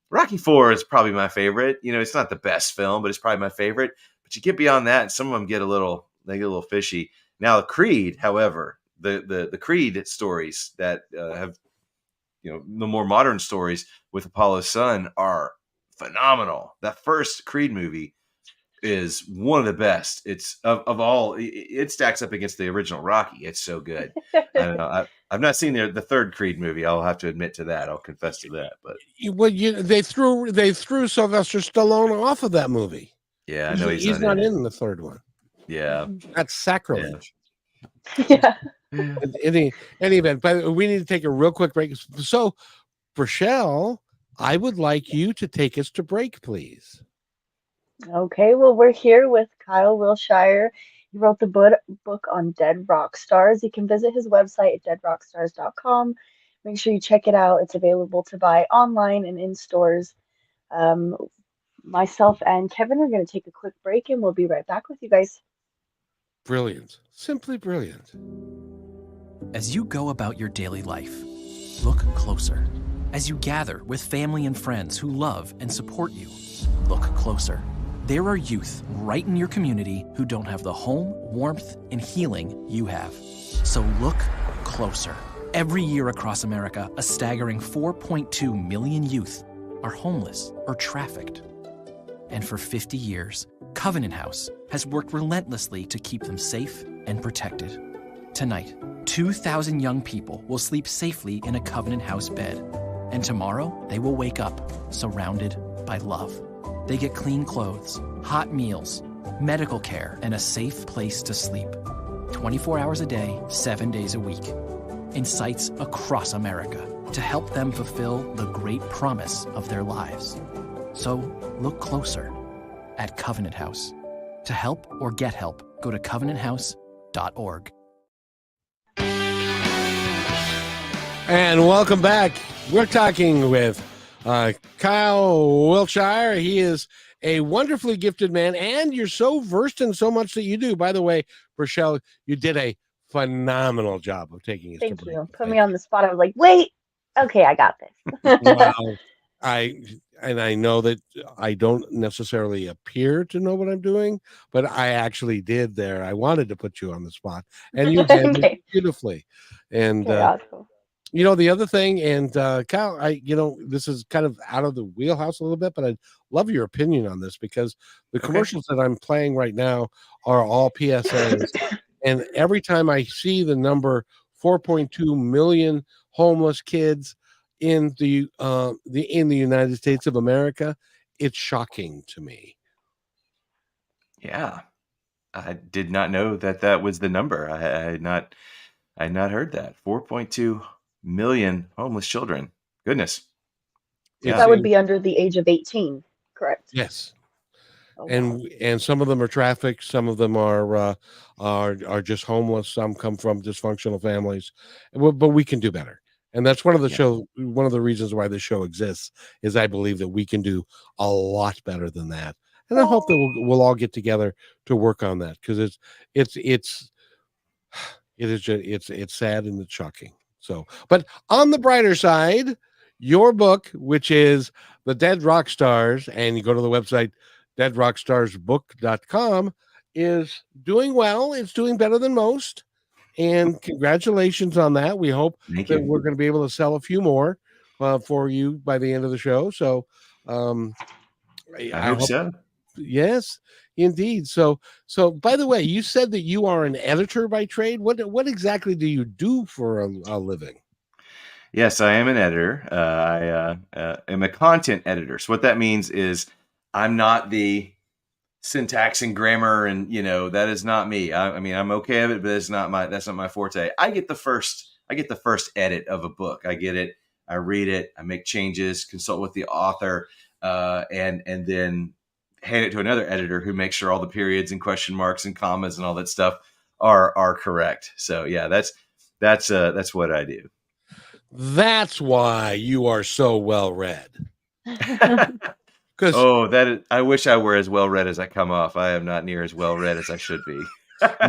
Rocky IV is probably my favorite. It's not the best film, but it's probably my favorite. But you get beyond that, and some of them get a little fishy. Now, Creed, however, the Creed stories that have the more modern stories with Apollo's son are phenomenal. That first Creed movie is one of the best. It's of all. It stacks up against the original Rocky. It's so good. I don't know. I've not seen the third Creed movie. I'll have to admit to that. I'll confess to that. But they threw Sylvester Stallone off of that movie. Yeah, I know he's not in the third one. Yeah, that's sacrilege. Yeah. In any event, but we need to take a real quick break. So, Rochelle, I would like you to take us to break, please. Okay, well, we're here with Kyle Wiltshire. He wrote the book on dead rock stars. You can visit his website at deadrockstars.com. Make sure you check it out. It's available to buy online and in stores. Myself and Kevin are going to take a quick break, and we'll be right back with you guys. Brilliant. Simply brilliant. As you go about your daily life, look closer. As you gather with family and friends who love and support you, look closer. There are youth right in your community who don't have the home, warmth, and healing you have. So look closer. Every year across America, a staggering 4.2 million youth are homeless or trafficked. And for 50 years, Covenant House has worked relentlessly to keep them safe and protected. Tonight, 2,000 young people will sleep safely in a Covenant House bed. And tomorrow, they will wake up surrounded by love. They get clean clothes, hot meals, medical care, and a safe place to sleep. 24 hours a day, 7 days a week. In sites across America to help them fulfill the great promise of their lives. So look closer at Covenant House. To help or get help, go to covenanthouse.org. And welcome back. We're talking with Kyle Wiltshire. He is a wonderfully gifted man, and you're so versed in so much that you do. By the way, Rochelle, you did a phenomenal job of taking us to break. Thank you. Put me on the spot. I was like, wait, okay, I got this. Wow. I know that I don't necessarily appear to know what I'm doing, but I actually did there. I wanted to put you on the spot, and you did Okay. beautifully. And awesome. the other thing, and Kyle, this is kind of out of the wheelhouse a little bit, but I'd love your opinion on this because the commercials that I'm playing right now are all PSAs, and every time I see the number 4.2 million homeless kids in the United States of America, it's shocking to me. Yeah, I did not know that was the number. I had not heard that. 4.2 million homeless children. Goodness. Yeah. That would be under the age of 18, correct? Yes. Oh, And some of them are trafficked, some of them are just homeless, some come from dysfunctional families, but we can do better. And that's one of the reasons why this show exists, is I believe that we can do a lot better than that. And I hope that we'll all get together to work on that, because it's sad and it's shocking. So, but on the brighter side, your book, which is The Dead Rock Stars, and you go to the website deadrockstarsbook.com, is doing well. It's doing better than most. And congratulations on that. We hope that we're going to be able to sell a few more for you by the end of the show. So I hope so. Yes, indeed. So by the way, you said that you are an editor by trade. What exactly do you do for a living? Yes, I am an editor. I am a content editor. So what that means is I'm not the syntax and grammar, and that is not me. I mean, I'm okay of it, but that's not my forte. I get the first edit of a book. I get it, I read it, I make changes, consult with the author, and then hand it to another editor who makes sure all the periods and question marks and commas and all that stuff are correct. So yeah, that's what I do. That's why you are so well read. I wish I were as well read as I come off. I am not near as well read as I should be.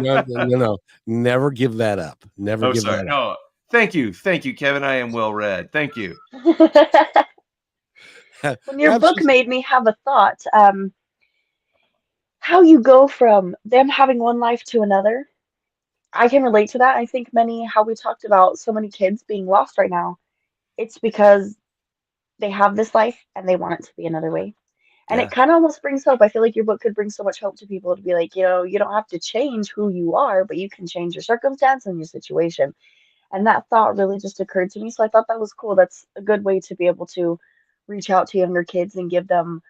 No, never give that up. Never give that up. No, thank you, Kevin. I am well read. Thank you. When your That's book just made me have a thought, how you go from them having one life to another. I can relate to that. I think how we talked about so many kids being lost right now, it's because they have this life and they want it to be another way. And it Yeah. kind of almost brings hope. I feel like your book could bring so much hope to people to be like, you don't have to change who you are, but you can change your circumstance and your situation. And that thought really just occurred to me. So I thought that was cool. That's a good way to be able to reach out to younger kids and give them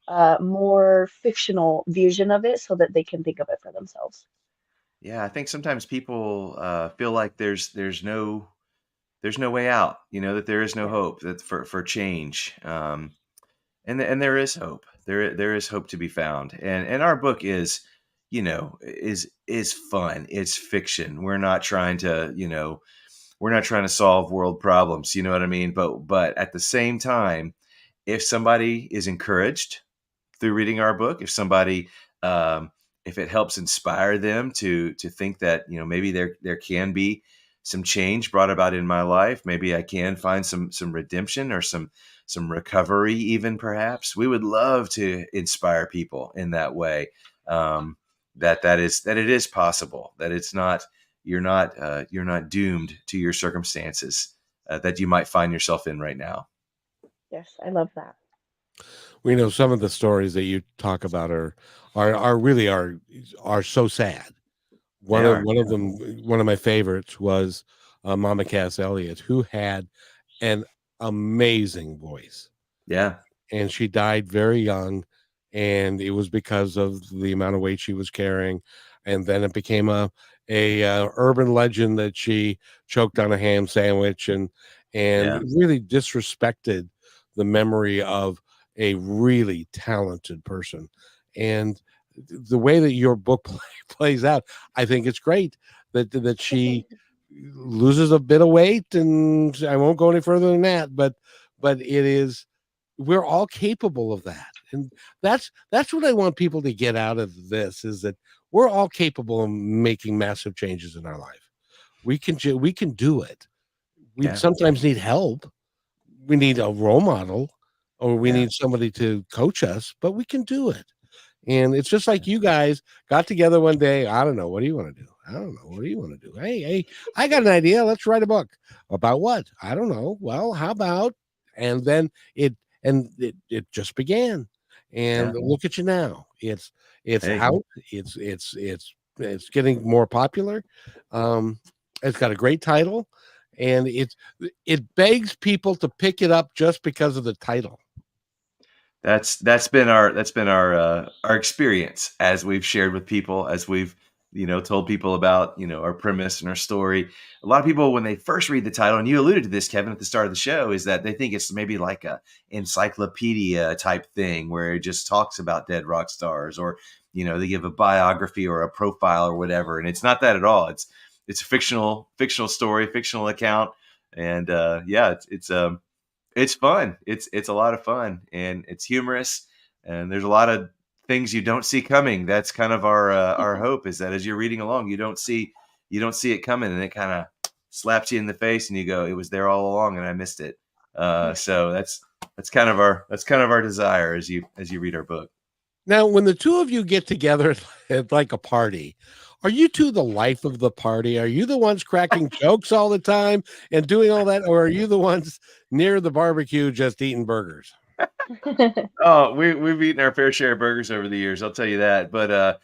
a more fictional vision of it so that they can think of it for themselves. Yeah, I think sometimes people feel like there's no way out, that there is no Yeah. hope that for change. And there is hope. There is hope to be found. And our book is fun. It's fiction. We're not trying to solve world problems, you know what I mean? But at the same time, if somebody is encouraged through reading our book, um, if it helps inspire them to think that maybe there can be some change brought about in my life, maybe I can find some redemption or some recovery, even perhaps. We would love to inspire people in that way. That it is possible. That it's not you're not doomed to your circumstances that you might find yourself in right now. Yes, I love that. we know some of the stories that you talk about are really are so sad. They are. One of them, one of my favorites was Mama Cass Elliott, who had an amazing voice, Yeah. and she died very young, and it was because of the amount of weight she was carrying, and then it became a urban legend that she choked on a ham sandwich and Yeah. really disrespected the memory of a really talented person. And the way that your book plays out, I think it's great that she loses a bit of weight, and I won't go any further than that, but it is, we're all capable of that. And that's what I want people to get out of this, is that we're all capable of making massive changes in our life. We can do it. We Yeah. sometimes need help. We need a role model, or we Yeah. need somebody to coach us, but we can do it. And it's just like you guys got together one day. I don't know. What do you want to do? I don't know. What do you want to do? Hey, I got an idea. Let's write a book. About what? I don't know. Well, how about? And then it just began. Yeah. And look at you now. It's Hey. out. It's getting more popular. Um, it's got a great title, and it begs people to pick it up just because of the title. That's been our experience as we've shared with people, as we've told people about our premise and our story. A lot of people, when they first read the title, and you alluded to this, Kevin, at the start of the show, is that they think it's maybe like a encyclopedia type thing where it just talks about dead rock stars, or they give a biography or a profile or whatever, and it's not that at all. It's a fictional story, fictional account, and yeah, it's fun. It's a lot of fun, and it's humorous, and there's a lot of things you don't see coming. That's kind of our hope, is that as you're reading along, you don't see it coming, and it kind of slaps you in the face, and you go, "It was there all along, and I missed it." So that's kind of our desire as you read our book. Now, when the two of you get together at like a party, are you two the life of the party? Are you the ones cracking jokes all the time and doing all that? Or are you the ones near the barbecue just eating burgers? Oh, we've eaten our fair share of burgers over the years, I'll tell you that. But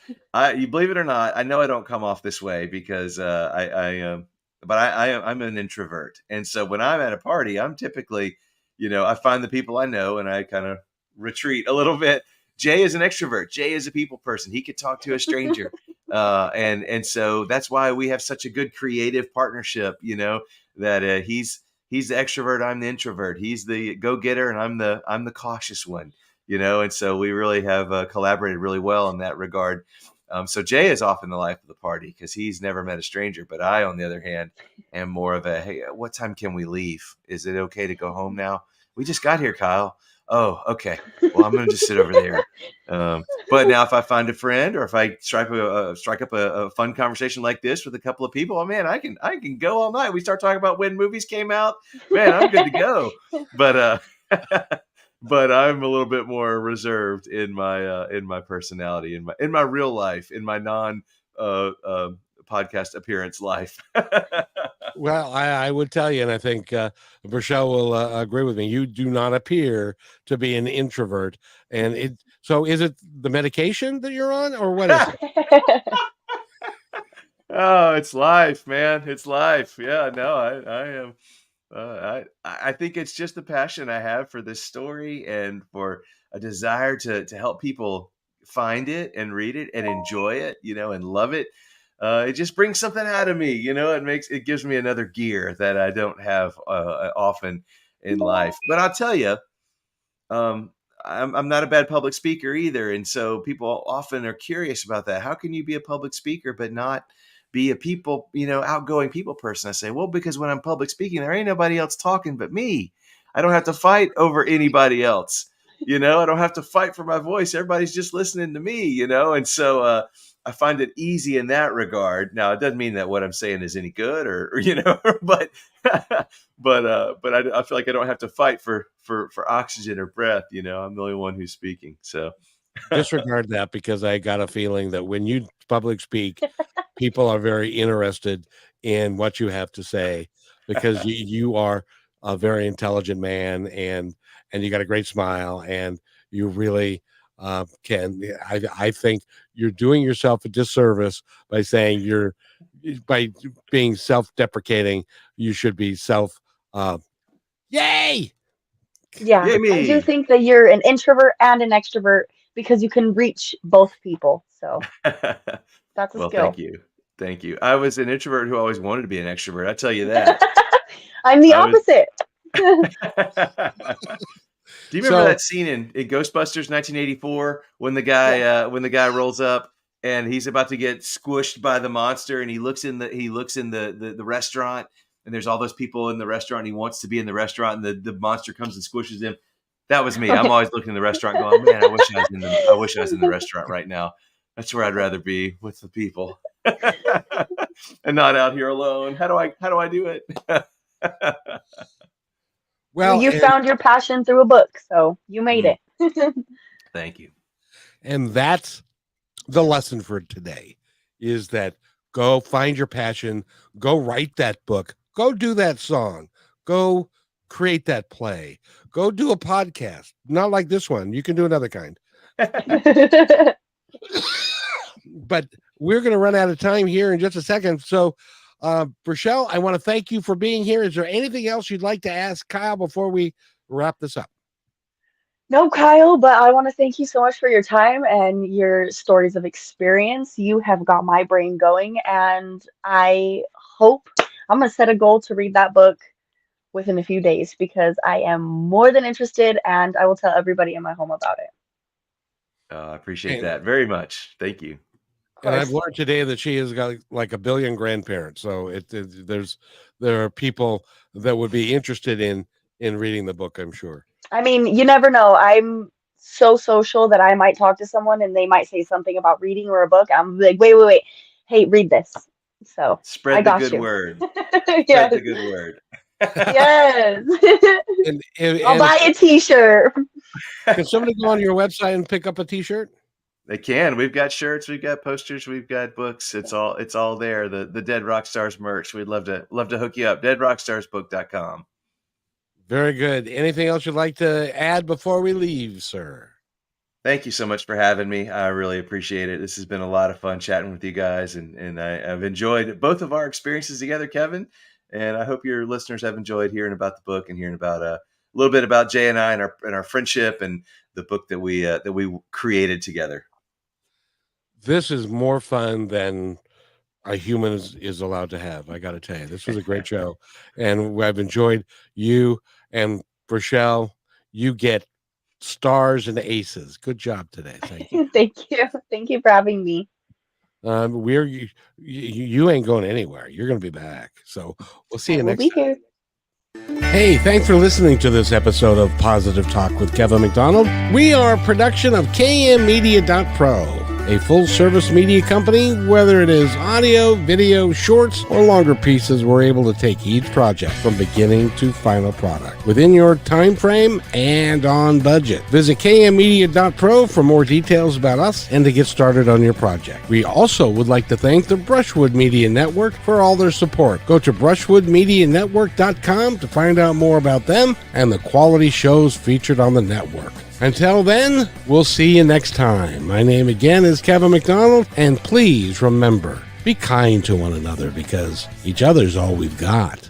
you believe it or not, I know I don't come off this way because I'm an introvert, and so when I'm at a party, I'm typically, I find the people I know and I kind of retreat a little bit. Jay is an extrovert. Jay is a people person. He could talk to a stranger, and so that's why we have such a good creative partnership. That he's the extrovert, I'm the introvert. He's the go-getter, and I'm the cautious one. And so we really have collaborated really well in that regard. So Jay is often the life of the party because he's never met a stranger. But I, on the other hand, am more of a, hey, what time can we leave? Is it okay to go home now? We just got here, Kyle. Oh, okay. Well, I'm going to just sit over there. But now if I find a friend, or if I strike up a fun conversation like this with a couple of people, oh man, I can go all night. We start talking about when movies came out, man, I'm good to go. But but I'm a little bit more reserved in my personality, in my real life, in my non podcast appearance life. Well, I would tell you, and I think Rochelle will agree with me. You do not appear to be an introvert, and so is it the medication that you're on, or what is it? Oh, it's life, man. It's life. Yeah, no, I am. I think it's just the passion I have for this story and for a desire to help people find it and read it and enjoy it, and love it. It just brings something out of me, it gives me another gear that I don't have often in life. But I'll tell you, I'm not a bad public speaker either, and so people often are curious about that. How can you be a public speaker but not be a outgoing people person? I say, well, because when I'm public speaking, there ain't nobody else talking but me. I don't have to fight over anybody else. I don't have to fight for my voice. Everybody's just listening to me, and so I find it easy in that regard. Now, it doesn't mean that what I'm saying is any good or but I feel like I don't have to fight for oxygen or breath. I'm the only one who's speaking. So Disregard that, because I got a feeling that when you public speak, people are very interested in what you have to say, because you are a very intelligent man, and you got a great smile, and you really can. I think you're doing yourself a disservice by saying by being self-deprecating. You should be yay. Yeah, Yay I me. do think that you're an introvert and an extrovert because you can reach both people. So that's a Well, skill. Thank you. I was an introvert who always wanted to be an extrovert. I tell you that. I'm the opposite. Do you remember that scene in Ghostbusters 1984 when the guy rolls up and he's about to get squished by the monster, and he looks in the restaurant, and there's all those people in the restaurant, and he wants to be in the restaurant, and the monster comes and squishes him? That was me. I'm always looking in the restaurant going, man, I wish I was in the restaurant right now. That's where I'd rather be, with the people. And not out here alone. How do I do it? Well, you found your passion through a book, so you made it. Thank you. And that's the lesson for today, is that go find your passion, go write that book, go do that song, go create that play, go do a podcast. Not like this one. You can do another kind. But we're going to run out of time here in just a second. So, Rochelle, I want to thank you for being here. Is there anything else you'd like to ask Kyle before we wrap this up? No, Kyle, but I want to thank you so much for your time and your stories of experience. You have got my brain going, and I hope I'm going to set a goal to read that book within a few days, because I am more than interested, and I will tell everybody in my home about it. I appreciate that very much. Thank you. And I've learned today that she has got like 1 billion grandparents. So there are people that would be interested in reading the book, I'm sure. I mean, you never know. I'm so social that I might talk to someone and they might say something about reading or a book. I'm like, wait. Hey, read this. So spread the good word. Yes. Spread the good word. Yes. And I'll buy a t-shirt. Can somebody go on your website and pick up a t-shirt? They can. We've got shirts, we've got posters, we've got books. It's all there. The Dead Rock Stars merch. We'd love to hook you up. deadrockstarsbook.com. Very good. Anything else you'd like to add before we leave, sir? Thank you so much for having me. I really appreciate it. This has been a lot of fun chatting with you guys, and I've enjoyed both of our experiences together, Kevin. And I hope your listeners have enjoyed hearing about the book and hearing about a little bit about Jay and I and our friendship and the book that we created together. This is more fun than a human is allowed to have. I got to tell you, this was a great show, and I've enjoyed you. And Rochelle, you get stars and aces. Good job today. Thank you. Thank you for having me. You ain't going anywhere. You're going to be back. So we'll see you next time. We'll be here. Hey, thanks for listening to this episode of Positive Talk with Kevin McDonald. We are a production of KMmedia.pro. a full-service media company. Whether it is audio, video, shorts, or longer pieces, we're able to take each project from beginning to final product within your time frame and on budget. Visit kmmedia.pro for more details about us and to get started on your project. We also would like to thank the Brushwood Media Network for all their support. Go to brushwoodmedianetwork.com to find out more about them and the quality shows featured on the network. Until then, we'll see you next time. My name again is Kevin McDonald, and please remember, be kind to one another because each other's all we've got.